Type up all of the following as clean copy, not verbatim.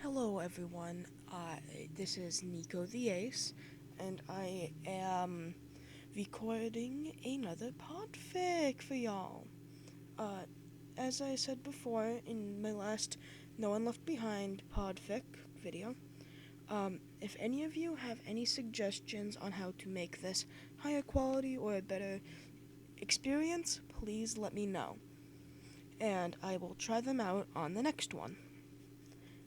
Hello everyone, this is Nico the Ace, and I am recording another podfic for y'all. Uh, as I said before in my last No One Left Behind podfic video, if any of you have any suggestions on how to make this higher quality or a better experience, please let me know, and I will try them out on the next one.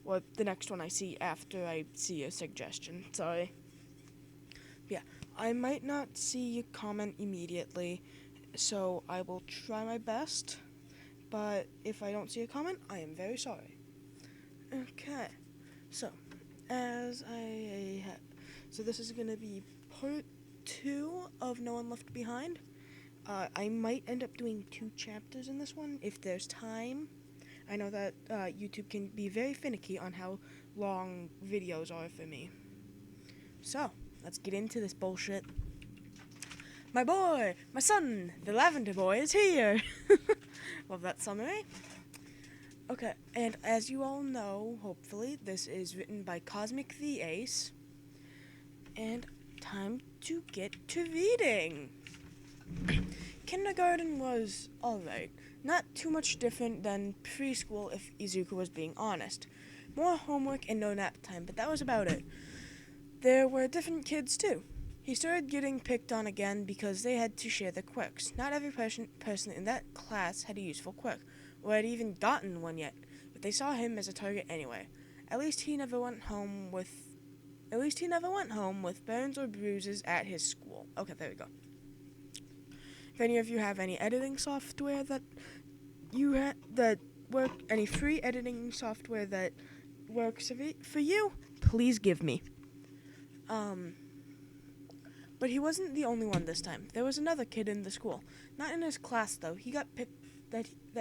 Or the next one I see after I see a suggestion. Sorry. Yeah, I might not see your comment immediately, so I will try my best. But if I don't see a comment, I am very sorry. Okay, so so this is gonna be part 2 of No One Left Behind. I might end up doing 2 chapters in this one if there's time. I know that YouTube can be very finicky on how long videos are for me. So, let's get into this bullshit. My boy, my son, the Lavender Boy is here. Love that summary. Okay, and as you all know, hopefully, this is written by Cosmic the Ace. And time to get to reading. Kindergarten was alright. Not too much different than preschool if Izuku was being honest. More homework and no nap time, but that was about it. There were different kids too. He started getting picked on again because they had to share the quirks. Not every person in that class had a useful quirk, or had even gotten one yet, but they saw him as a target anyway. At least he never went home with burns or bruises at his school. Okay, there we go. If any of you have any editing software any free editing software that works for you, please give me. But he wasn't the only one this time. There was another kid in the school, not in his class though. He got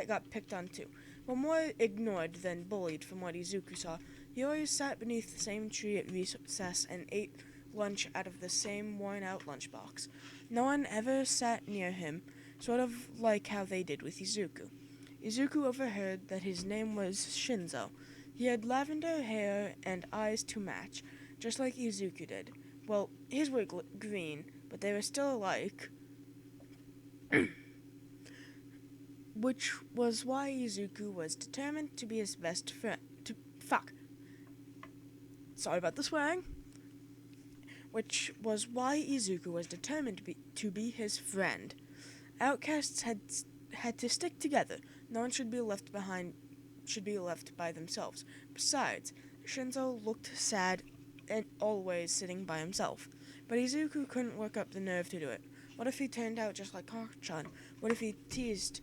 got picked on too, but more ignored than bullied from what Izuku saw. He always sat beneath the same tree at recess and ate lunch out of the same worn-out lunchbox. No one ever sat near him, sort of like how they did with Izuku. Izuku overheard that his name was Shinzo. He had lavender hair and eyes to match, just like Izuku did. Well, his were green, but they were still alike. Which was why Izuku was determined to be his best friend. Sorry about the swearing. Which was why Izuku was determined to be his friend. Outcasts had to stick together. No one should be left by themselves. Besides, Shinzo looked sad and always sitting by himself. But Izuku couldn't work up the nerve to do it. What if he turned out just like Kak-chan? What if he teased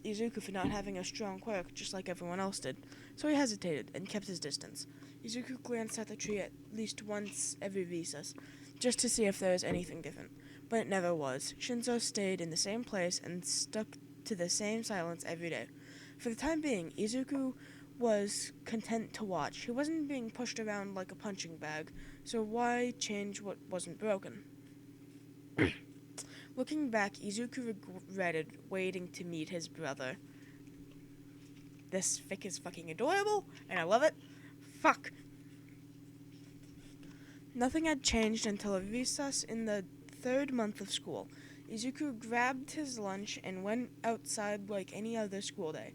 Izuku for not having a strong quirk just like everyone else did? So he hesitated and kept his distance. Izuku glanced at the tree at least once every recess, just to see if there was anything different. But it never was. Shinzo stayed in the same place and stuck to the same silence every day. For the time being, Izuku was content to watch. He wasn't being pushed around like a punching bag, so why change what wasn't broken? Looking back, Izuku regretted waiting to meet his brother. This fic is fucking adorable, and I love it. Fuck. Nothing had changed until a recess in the 3rd month of school. Izuku grabbed his lunch and went outside like any other school day.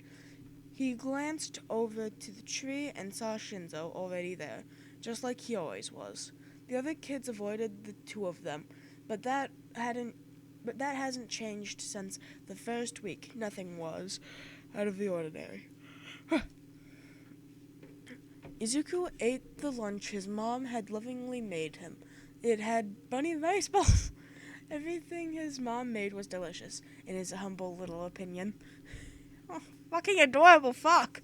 He glanced over to the tree and saw Shinzo already there, just like he always was. The other kids avoided the two of them, but that hasn't changed since the first week. Nothing was out of the ordinary. Izuku ate the lunch his mom had lovingly made him. It had bunny rice balls. Everything his mom made was delicious, in his humble little opinion. Oh, fucking adorable, fuck!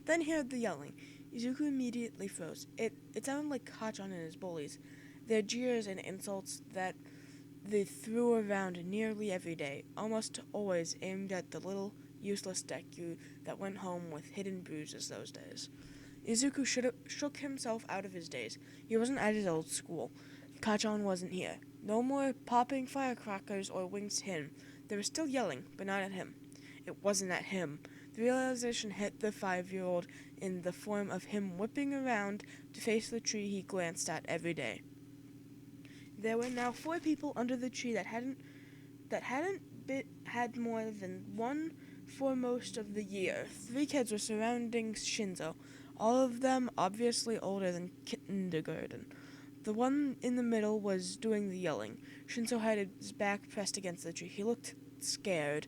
Then he heard the yelling. Izuku immediately froze. It sounded like Kachan and his bullies. Their jeers and insults that they threw around nearly every day, almost always aimed at the little, useless Deku that went home with hidden bruises those days. Izuku shook himself out of his daze. He wasn't at his old school. Kachan wasn't here. No more popping firecrackers or wings to him. They were still yelling, but not at him. It wasn't at him. The realization hit the 5-year-old in the form of him whipping around to face the tree he glanced at every day. There were now 4 people under the tree that hadn't had more than one for most of the year. 3 kids were surrounding Shinzo, all of them obviously older than kindergarten. The one in the middle was doing the yelling. Shinzo had his back pressed against the tree. He looked scared.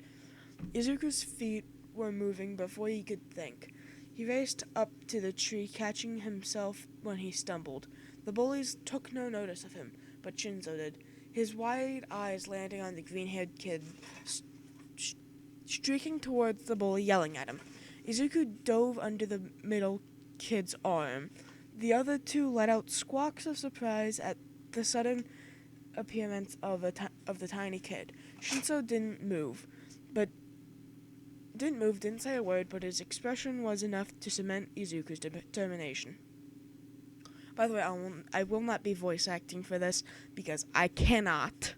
Izuku's feet were moving before he could think. He raced up to the tree, catching himself when he stumbled. The bullies took no notice of him, but Shinzo did, his wide eyes landing on the green-haired kid, streaking towards the bully, yelling at him. Izuku dove under the middle kid's arm. The other 2 let out squawks of surprise at the sudden appearance of the tiny kid. Shinzo didn't move, didn't say a word, but his expression was enough to cement Izuku's determination. By the way, I will not be voice acting for this, because I cannot.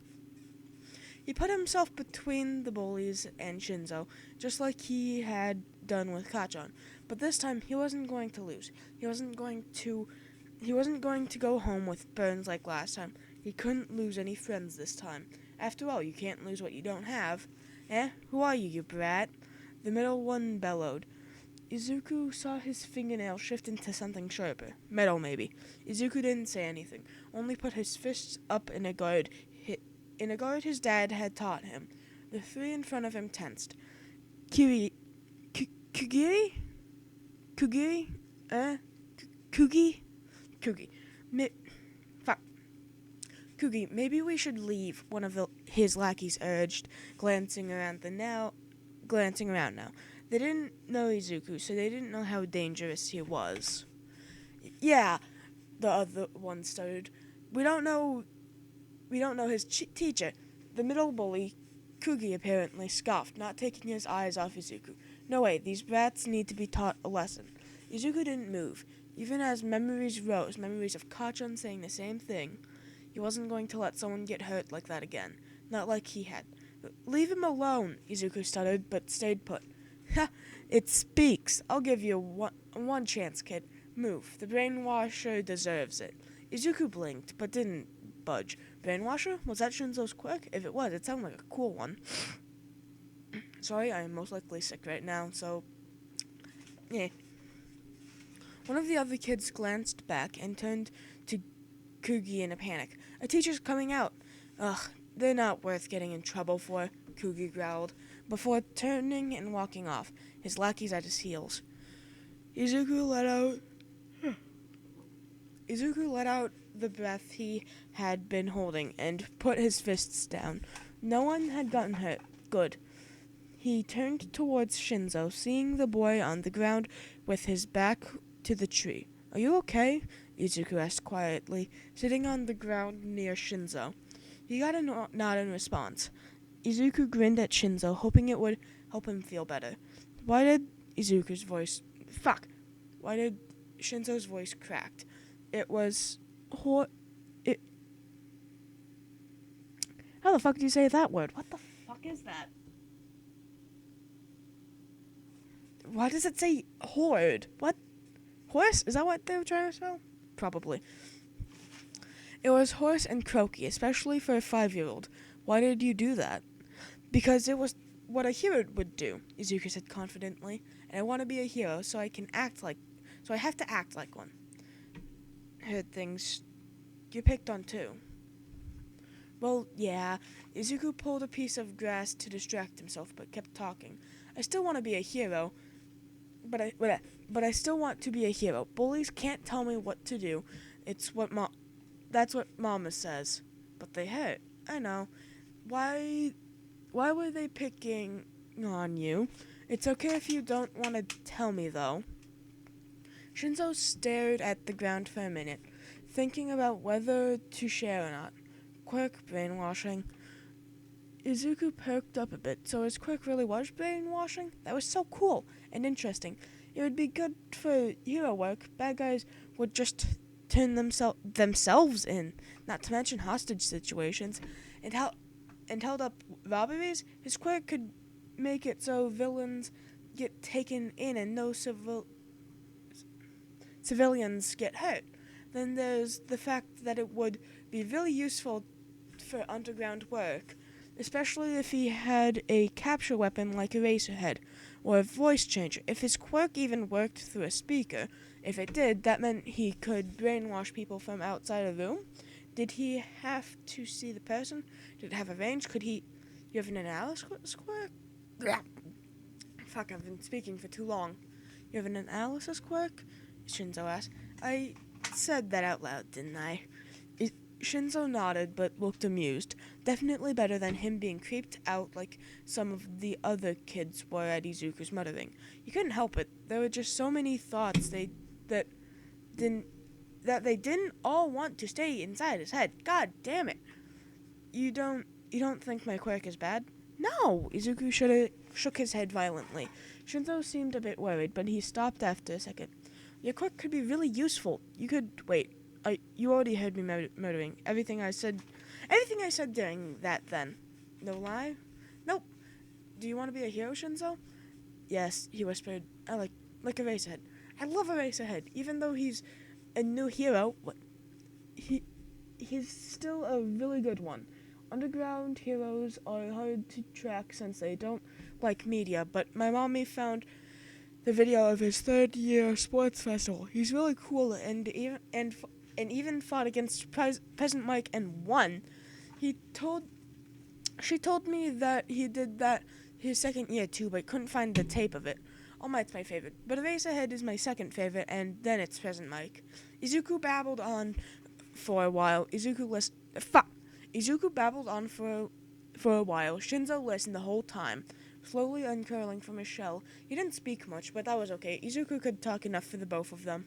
He put himself between the bullies and Shinzo, just like he had done with Kachan. But this time, he wasn't going to lose. He wasn't going to go home with burns like last time. He couldn't lose any friends this time. After all, you can't lose what you don't have. Eh? Who are you brat? The middle one bellowed. Izuku saw his fingernail shift into something sharper. Metal, maybe. Izuku didn't say anything, only put his fists up in a guard his dad had taught him. The 3 in front of him tensed. Kugiri? Kugi. Fuck. Kugi, maybe we should leave, one of his lackeys urged, glancing around now. They didn't know Izuku, so they didn't know how dangerous he was. Yeah, the other one stuttered. We don't know his teacher. The middle bully, Kugi, apparently scoffed, not taking his eyes off Izuku. No way, these brats need to be taught a lesson. Izuku didn't move. Even as memories rose, memories of Kachan saying the same thing, he wasn't going to let someone get hurt like that again. Not like he had. Leave him alone, Izuku stuttered, but stayed put. Ha! It speaks. I'll give you one chance, kid. Move. The brainwasher deserves it. Izuku blinked, but didn't budge. Brainwasher? Was that Shinzo's quirk? If it was, it sounded like a cool one. Sorry, I am most likely sick right now, so... yeah. One of the other kids glanced back and turned to Kugi in a panic. A teacher's coming out. Ugh, they're not worth getting in trouble for, Kugi growled, before turning and walking off, his lackeys at his heels. Izuku let out the breath he had been holding and put his fists down. No one had gotten hurt. Good. He turned towards Shinzo, seeing the boy on the ground with his back to the tree. Are you okay? Izuku asked quietly, sitting on the ground near Shinzo. He got a nod in response. Izuku grinned at Shinzo, hoping it would help him feel better. Why did Shinzo's voice cracked? It was... How the fuck do you say that word? What the fuck is that? Why does it say horde? What? Horse? Is that what they were trying to spell? Probably. It was hoarse and croaky, especially for a 5-year-old. Why did you do that? Because it was what a hero would do, Izuku said confidently. And I want to be a hero, so I have to act like one. Heard things you picked on too. Well, yeah. Izuku pulled a piece of grass to distract himself, but kept talking. I still want to be a hero, but I still want to be a hero. Bullies can't tell me what to do. That's what Mama says. But they hurt. I know. Why were they picking on you? It's okay if you don't want to tell me, though. Shinzo stared at the ground for a minute, thinking about whether to share or not. Quirk brainwashing. Izuku perked up a bit, so his quirk really was brainwashing? That was so cool and interesting. It would be good for hero work. Bad guys would just turn themselves in, not to mention hostage situations, and held up robberies. His quirk could make it so villains get taken in and no civilians get hurt. Then there's the fact that it would be really useful for underground work, especially if he had a capture weapon like Eraserhead or a voice changer. If his quirk even worked through a speaker, if it did, that meant he could brainwash people from outside a room. Did he have to see the person? Did it have a range? Could he... You have an analysis quirk? Fuck, I've been speaking for too long. You have an analysis quirk? Shinzo asked. I said that out loud, didn't I? Shinzo nodded but looked amused. Definitely better than him being creeped out like some of the other kids were at Izuku's mothering. He couldn't help it. There were just so many thoughts that they didn't all want to stay inside his head. God damn it. You don't think my quirk is bad? No! Izuku shook his head violently. Shinzo seemed a bit worried, but he stopped after a second. Your quirk could be really useful. You could... Wait. You already heard me murdering. Everything I said during that then. No lie? Nope. Do you want to be a hero, Shinzo? Yes, he whispered. I like Eraserhead. I love Eraserhead. Even though he's a new hero, he's still a really good one. Underground heroes are hard to track since they don't like media, but my mommy found the video of his third-year sports festival. He's really cool and even fought against President Mike and won. She told me that he did that his second year too, but couldn't find the tape of it. All Might's my favorite, but Eraserhead is my second favorite, and then it's President Mike. Izuku babbled on for a while. Izuku babbled on for a while. Shinzo listened the whole time, slowly uncurling from his shell. He didn't speak much, but that was okay. Izuku could talk enough for the both of them.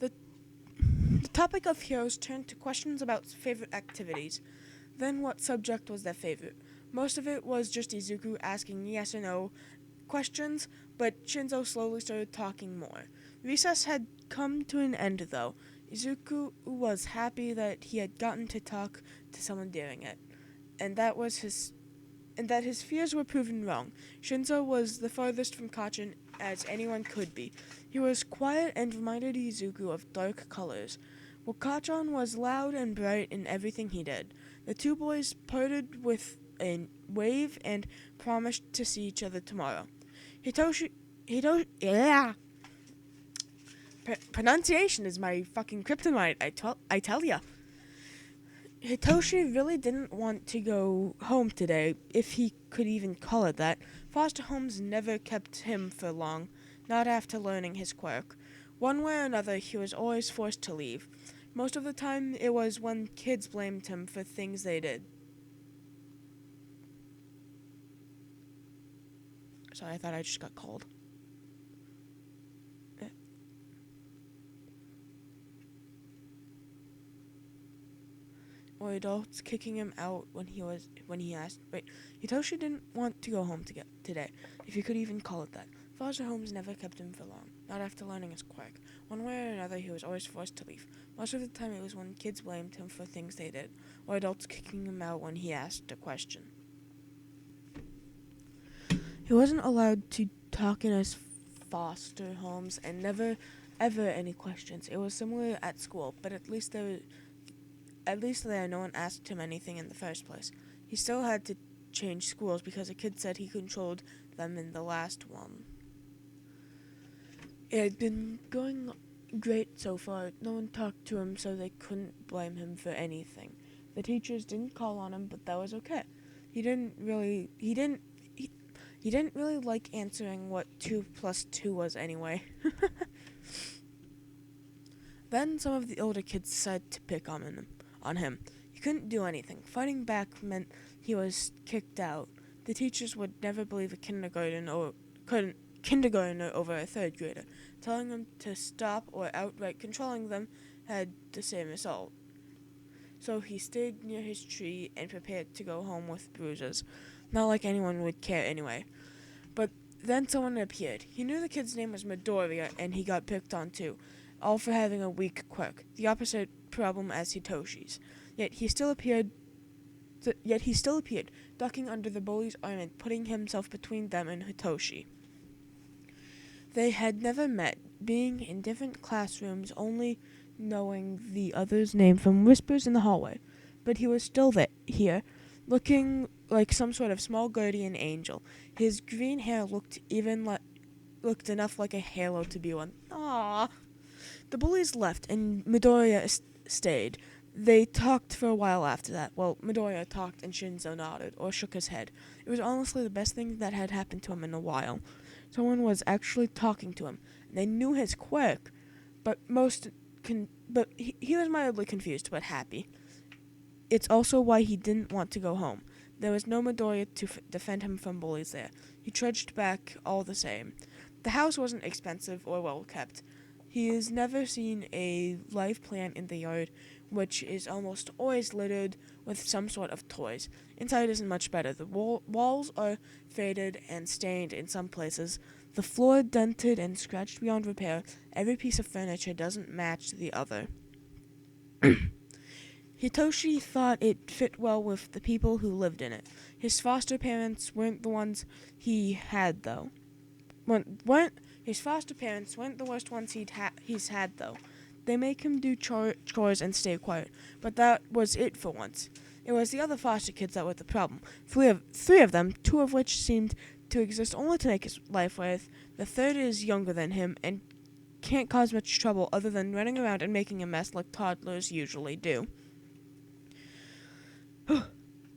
The topic of heroes turned to questions about favorite activities. Then what subject was their favorite? Most of it was just Izuku asking yes or no questions, but Shinzo slowly started talking more. Recess had come to an end, though. Izuku was happy that he had gotten to talk to someone during it, and that his fears were proven wrong. Shinzo was the farthest from Kachin as anyone could be. He was quiet and reminded Izuku of dark colors, while Kachan was loud and bright in everything he did. The two boys parted with a wave and promised to see each other tomorrow. Pronunciation is my fucking kryptonite, I tell ya. Hitoshi really didn't want to go home today, if he could even call it that. Foster homes never kept him for long, not after learning his quirk. One way or another, he was always forced to leave. Most of the time, it was when kids blamed him for things they did. Sorry, I thought I just got cold. Or adults kicking him out when he asked. Wait, Hitoshi didn't want to go home today, if you could even call it that. Foster homes never kept him for long, not after learning his quirk. One way or another, he was always forced to leave. Most of the time, it was when kids blamed him for things they did, or adults kicking him out when he asked a question. He wasn't allowed to talk in his foster homes, and never, ever any questions. It was similar at school, but at least there, no one asked him anything in the first place. He still had to change schools because a kid said he controlled them in the last one. It had been going great so far. No one talked to him, so they couldn't blame him for anything. The teachers didn't call on him, but that was okay. He didn't really like answering what 2 plus 2 was anyway. Then some of the older kids decided to pick on him. He couldn't do anything. Fighting back meant he was kicked out. The teachers would never believe a kindergartner over a third grader. Telling them to stop or outright controlling them had the same result. So he stayed near his tree and prepared to go home with bruises. Not like anyone would care anyway. But then someone appeared. He knew the kid's name was Midoriya, and he got picked on too, all for having a weak quirk, the opposite problem as Hitoshi's. Yet he still appeared yet he still appeared, ducking under the bully's arm and putting himself between them and Hitoshi. They had never met, being in different classrooms, only knowing the other's name from whispers in the hallway. But he was still here, looking like some sort of small guardian angel. His green hair looked enough like a halo to be one. Aww. The bullies left, and Midoriya stayed. They talked for a while after that. Well, Midoriya talked and Shinzo nodded, or shook his head. It was honestly the best thing that had happened to him in a while. Someone was actually talking to him. They knew his quirk, but he was mildly confused, but happy. It's also why he didn't want to go home. There was no Midoriya to defend him from bullies there. He trudged back all the same. The house wasn't expensive or well kept. He has never seen a live plant in the yard, which is almost always littered with some sort of toys. Inside isn't much better. The walls are faded and stained in some places. The floor dented and scratched beyond repair. Every piece of furniture doesn't match the other. Hitoshi thought it fit well with the people who lived in it. His foster parents weren't the ones he had, though. His foster parents weren't the worst ones he's had, though. They make him do chores and stay quiet, but that was it for once. It was the other foster kids that were the problem. Three of them, two of which seemed to exist only to make his life worth. The third is younger than him and can't cause much trouble other than running around and making a mess like toddlers usually do.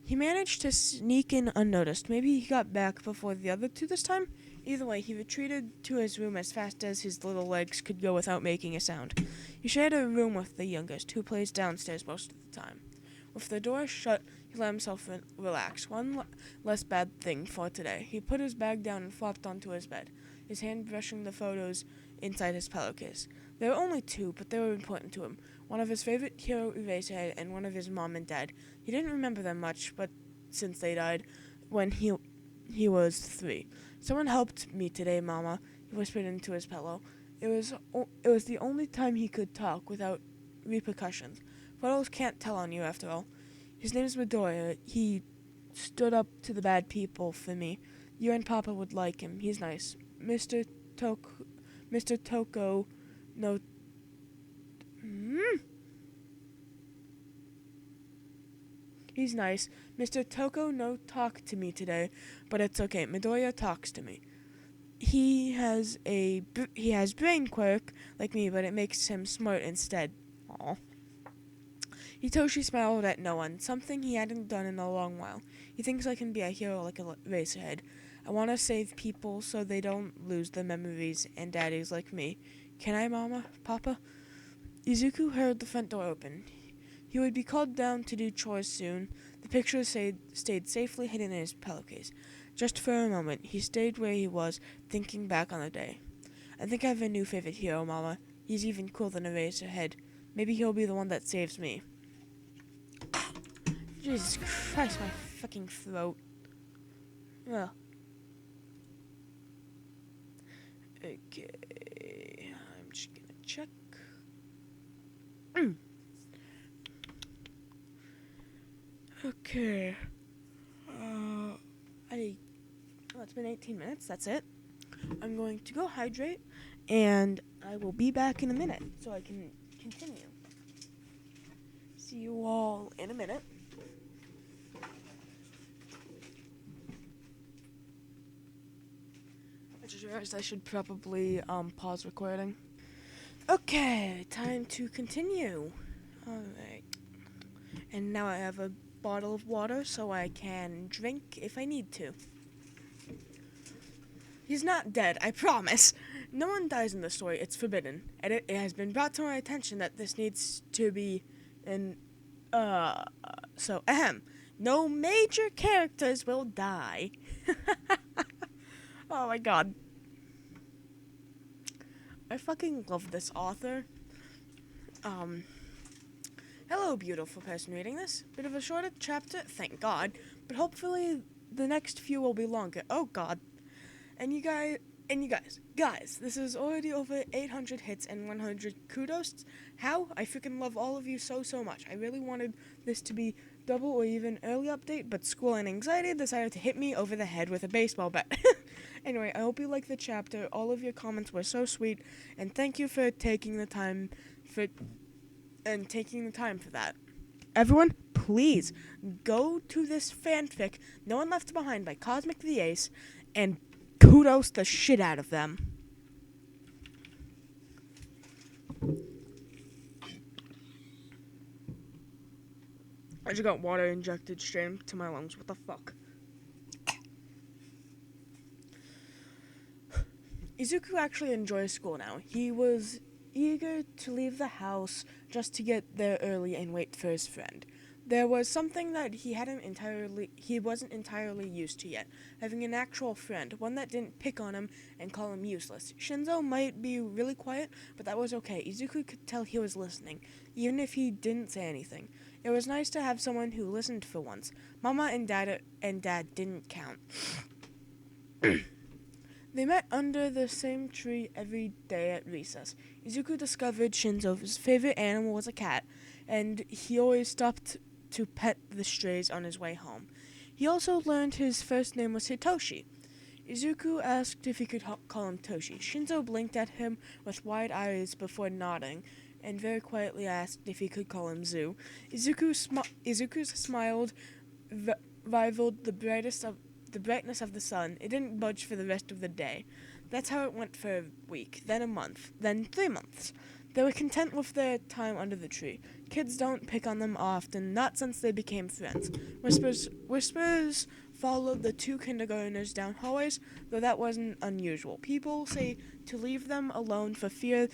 He managed to sneak in unnoticed. Maybe he got back before the other two this time? Either way, he retreated to his room as fast as his little legs could go without making a sound. He shared a room with the youngest, who plays downstairs most of the time. With the door shut, he let himself relax. One less bad thing for today. He put his bag down and flopped onto his bed, his hand brushing the photos inside his pillowcase. There were only two, but they were important to him. One of his favorite hero Eraserhead and one of his mom and dad. He didn't remember them much, but since they died when he was 3. Someone helped me today, Mama, he whispered into his pillow. It was the only time he could talk without repercussions. Photos can't tell on you, after all. His name's Midoriya. He stood up to the bad people for me. You and Papa would like him. He's nice. Mr. Toko no... He's nice. Mr. Toko no talk to me today, but it's okay. Midoriya talks to me. He has brain quirk like me, but it makes him smart instead. Aww. Hitoshi smiled at no one, something he hadn't done in a long while. He thinks I can be a hero like a Eraserhead. I want to save people so they don't lose their memories and daddies like me. Can I, Mama? Papa? Izuku heard the front door open. He would be called down to do chores soon. The pictures stayed safely hidden in his pillowcase. Just for a moment, he stayed where he was, thinking back on the day. I think I have a new favorite hero, Mama. He's even cooler than Eraserhead. Maybe he'll be the one that saves me. Jesus Christ, my fucking throat. Well. Okay. I'm just gonna check. Okay. It's been 18 minutes. That's it. I'm going to go hydrate, and I will be back in a minute so I can continue. See you all in a minute. I just realized I should probably pause recording. Okay, time to continue. Alright. And now I have a bottle of water so I can drink if I need to. He's not dead, I promise. No one dies in the story. It's forbidden. And it has been brought to my attention that this needs to be no major characters will die. Oh my god. I fucking love this author. Hello, beautiful person reading this. Bit of a shorter chapter, thank God. But hopefully the next few will be longer. Oh god. And you guys, this is already over 800 hits and 100 kudos. How? I freaking love all of you so much. I really wanted this to be double or even early update, but school and anxiety decided to hit me over the head with a baseball bat. Anyway, I hope you liked the chapter. All of your comments were so sweet, and thank you for taking the time for that. Everyone, please go to this fanfic, No One Left Behind by CosmicAce, and kudos the shit out of them. I just got water injected straight into my lungs. What the fuck? Izuku actually enjoys school now. He was eager to leave the house just to get there early and wait for his friend. There was something that he wasn't entirely used to yet, having an actual friend, one that didn't pick on him and call him useless. Shinzo might be really quiet, but that was okay. Izuku could tell he was listening, even if he didn't say anything. It was nice to have someone who listened for once. Mama and Dad didn't count. They met under the same tree every day at recess. Izuku discovered Shinzo's favorite animal was a cat, and he always stopped to pet the strays on his way home. He also learned his first name was Hitoshi. Izuku asked if he could call him Toshi. Shinzo blinked at him with wide eyes before nodding, and very quietly asked if he could call him Zu. Izuku's smiled rivaled the brightness of the sun. It didn't budge for the rest of the day. That's how it went for a week, then a month, then 3 months. They were content with their time under the tree. Kids don't pick on them often, not since they became friends. Whispers followed the two kindergartners down hallways, though that wasn't unusual. People say to leave them alone for fear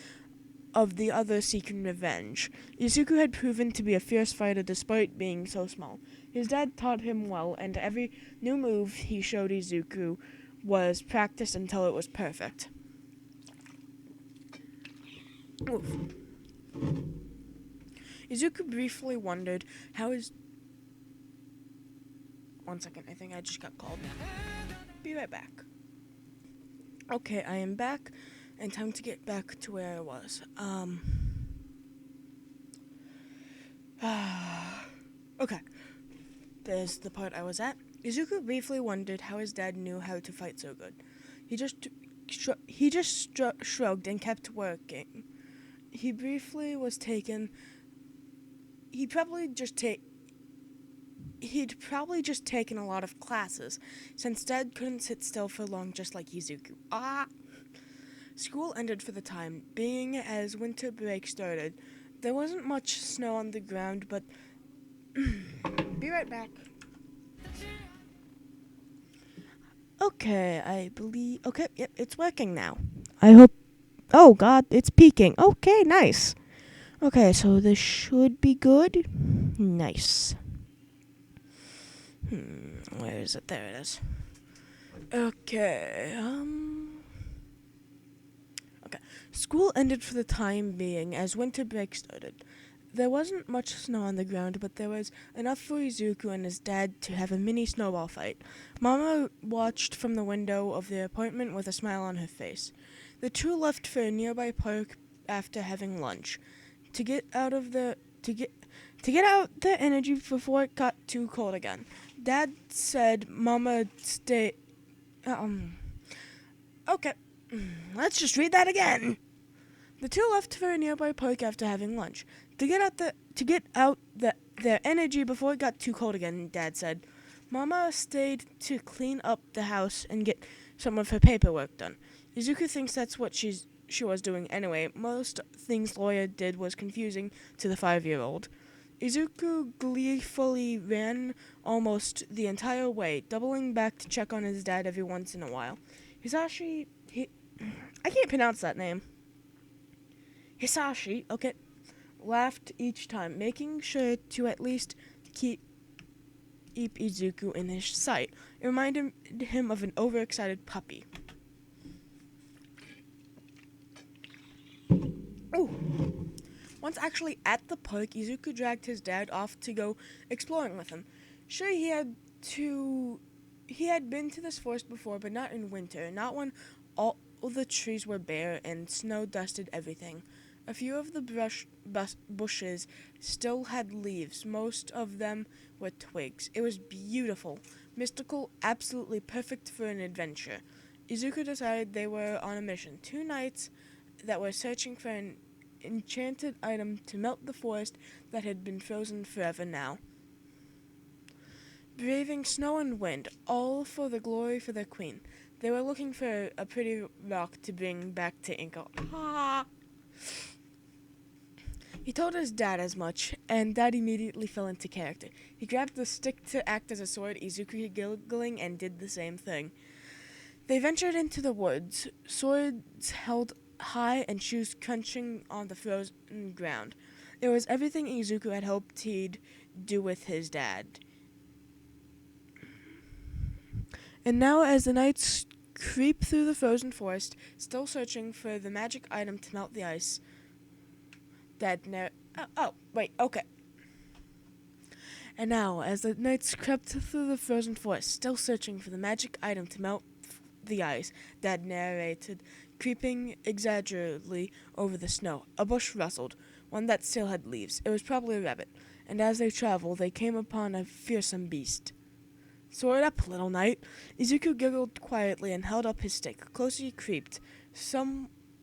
of the other seeking revenge. Izuku had proven to be a fierce fighter despite being so small. His dad taught him well, and every new move he showed Izuku was practiced until it was perfect. Oof. Izuku briefly wondered how his... One second, I think I just got called. Be right back. Okay, I am back, and time to get back to where I was. Okay. There's the part I was at. Izuku briefly wondered how his dad knew how to fight so good. He just shrugged and kept working. He'd probably just taken a lot of classes, since Dad couldn't sit still for long just like Izuku. School ended for the time being as winter break started. There wasn't much snow on the ground, but... Be right back. Okay, yep, it's working now. I hope... Oh, God, it's peaking. Okay, nice. Okay, so this should be good. Nice. Where is it? There it is. Okay, Okay, school ended for the time being as winter break started. There wasn't much snow on the ground, but there was enough for Izuku and his dad to have a mini snowball fight. Mama watched from the window of their apartment with a smile on her face. The two left for a nearby park after having lunch. To get out the energy before it got too cold again. Dad said Mama stay... Okay, let's just read that again. The two left for a nearby park after having lunch. To get out their energy before it got too cold again, Dad said. Mama stayed to clean up the house and get some of her paperwork done. Izuku thinks that's what she was doing anyway. Most things Lawyer did was confusing to the 5-year-old. Izuku gleefully ran almost the entire way, doubling back to check on his dad every once in a while. I can't pronounce that name. Hisashi, okay, laughed each time, making sure to at least keep Izuku in his sight. It reminded him of an overexcited puppy. Ooh. Once actually at the park, Izuku dragged his dad off to go exploring with him. Sure, he had been to this forest before, but not in winter, not when all the trees were bare and snow dusted everything. A few of the bushes still had leaves. Most of them were twigs. It was beautiful, mystical, absolutely perfect for an adventure. Izuku decided they were on a mission. 2 knights that were searching for an enchanted item to melt the forest that had been frozen forever now. Braving snow and wind, all for the glory for their queen. They were looking for a pretty rock to bring back to Inko. Ah! He told his dad as much, and Dad immediately fell into character. He grabbed the stick to act as a sword, Izuku giggling, and did the same thing. They ventured into the woods, swords held high and shoes crunching on the frozen ground. It was everything Izuku had hoped he'd do with his dad. And now, as the knights creep through the frozen forest, still searching for the magic item to melt the ice, And now, as the knights crept through the frozen forest, still searching for the magic item to melt the ice, Dad narrated, creeping exaggeratedly over the snow. A bush rustled, one that still had leaves. It was probably a rabbit, and as they traveled, they came upon a fearsome beast. Sword up, little knight. Izuku giggled quietly and held up his stick. Closer he creeped.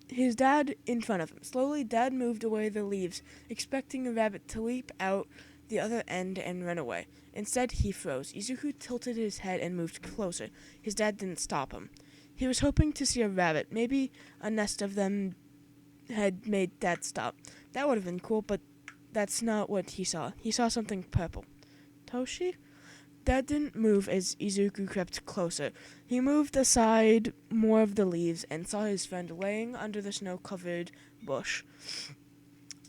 His dad in front of him. Slowly, Dad moved away the leaves, expecting the rabbit to leap out the other end and run away. Instead, he froze. Izuku tilted his head and moved closer. His dad didn't stop him. He was hoping to see a rabbit. Maybe a nest of them had made Dad stop. That would have been cool, but that's not what he saw. He saw something purple. Toshi? Dad didn't move as Izuku crept closer. He moved aside more of the leaves and saw his friend laying under the snow-covered bush,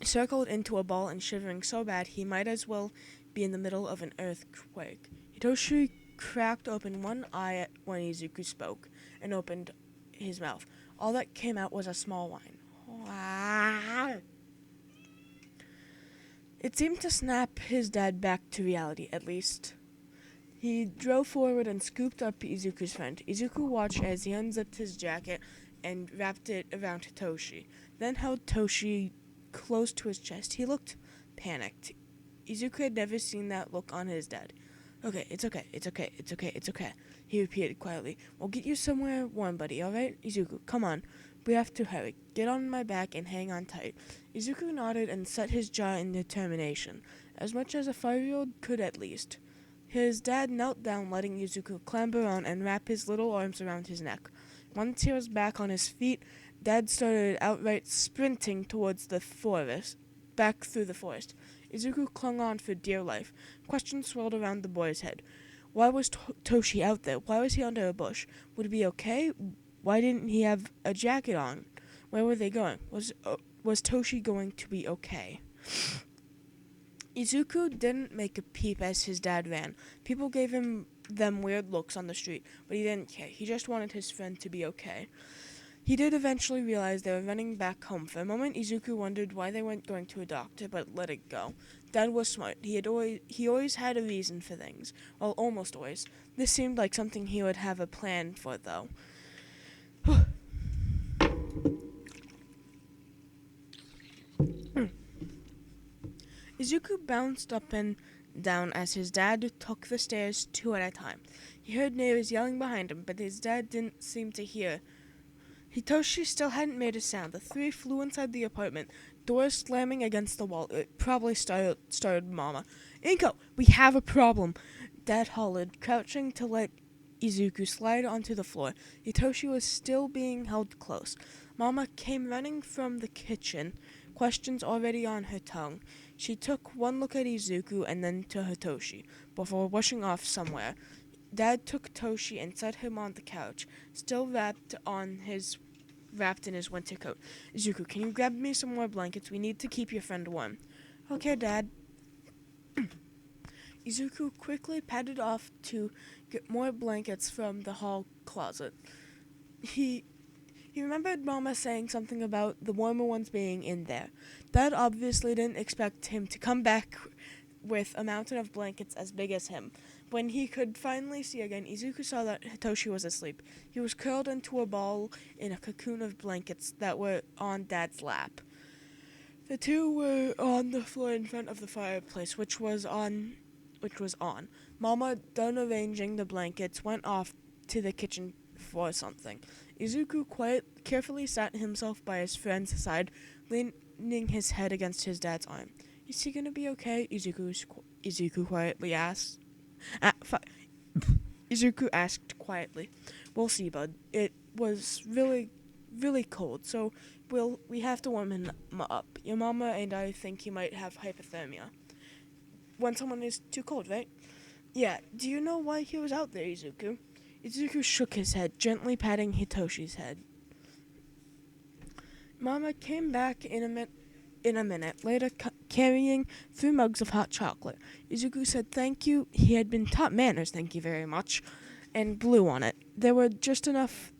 circled into a ball and shivering so bad he might as well be in the middle of an earthquake. Hitoshi cracked open one eye when Izuku spoke and opened his mouth. All that came out was a small whine. Wow. It seemed to snap his dad back to reality, at least. He drove forward and scooped up Izuku's friend. Izuku watched as he unzipped his jacket and wrapped it around Toshi, then held Toshi close to his chest. He looked panicked. Izuku had never seen that look on his dad. Okay, it's okay, he repeated quietly. We'll get you somewhere warm, buddy, alright? Izuku, come on. We have to hurry. Get on my back and hang on tight. Izuku nodded and set his jaw in determination, as much as a 5-year-old could at least. His dad knelt down, letting Izuku clamber on and wrap his little arms around his neck. Once he was back on his feet, Dad started outright sprinting towards the forest, back through the forest. Izuku clung on for dear life. Questions swirled around the boy's head. Why was Toshi out there? Why was he under a bush? Would he be okay? Why didn't he have a jacket on? Where were they going? Was Toshi going to be okay? Izuku didn't make a peep as his dad ran. People gave him them weird looks on the street, but he didn't care. He just wanted his friend to be okay. He did eventually realize they were running back home. For a moment, Izuku wondered why they weren't going to a doctor, but let it go. Dad was smart. He always had a reason for things. Well, almost always. This seemed like something he would have a plan for, though. Izuku bounced up and down as his dad took the stairs 2 at a time. He heard neighbors yelling behind him, but his dad didn't seem to hear. Hitoshi still hadn't made a sound. The 3 flew inside the apartment, doors slamming against the wall. It probably started Mama. Inko, we have a problem, Dad hollered, crouching to let Izuku slide onto the floor. Hitoshi was still being held close. Mama came running from the kitchen, questions already on her tongue. She took one look at Izuku and then to Hitoshi, before rushing off somewhere. Dad took Toshi and set him on the couch, still wrapped in his winter coat. Izuku, can you grab me some more blankets? We need to keep your friend warm. Okay, Dad. Izuku quickly padded off to get more blankets from the hall closet. He remembered Mama saying something about the warmer ones being in there. Dad obviously didn't expect him to come back with a mountain of blankets as big as him. When he could finally see again, Izuku saw that Hitoshi was asleep. He was curled into a ball in a cocoon of blankets that were on Dad's lap. The two were on the floor in front of the fireplace, which was on. Mama, done arranging the blankets, went off to the kitchen for something. Izuku carefully sat himself by his friend's side, leaning his head against his dad's arm. Is he gonna be okay? Izuku quietly asked. Izuku asked quietly. We'll see, bud. It was really, really cold, so we have to warm him up. Your mama and I think he might have hypothermia. When someone is too cold, right? Yeah. Do you know why he was out there, Izuku? Izuku shook his head, gently patting Hitoshi's head. Mama came back in a minute later, carrying 3 mugs of hot chocolate. Izuku said thank you. He had been taught manners, thank you very much, and blew on it. There was just enough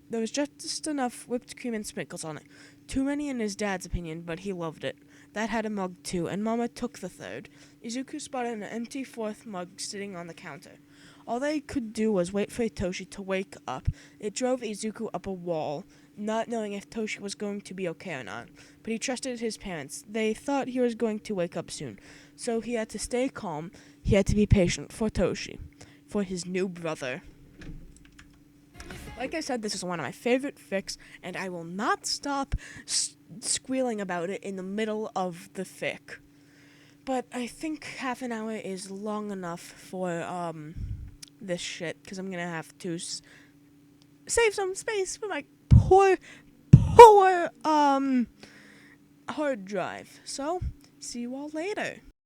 whipped cream and sprinkles on it. Too many in his dad's opinion, but he loved it. Dad had a mug too, and Mama took the 3rd. Izuku spotted an empty 4th mug sitting on the counter. All they could do was wait for Hitoshi to wake up. It drove Izuku up a wall, not knowing if Toshi was going to be okay or not. But he trusted his parents. They thought he was going to wake up soon. So he had to stay calm. He had to be patient for Toshi, for his new brother. Like I said, this is one of my favorite fics, and I will not stop squealing about it in the middle of the fic. But I think half an hour is long enough for this shit, because I'm gonna have to save some space for my poor hard drive. So, see you all later.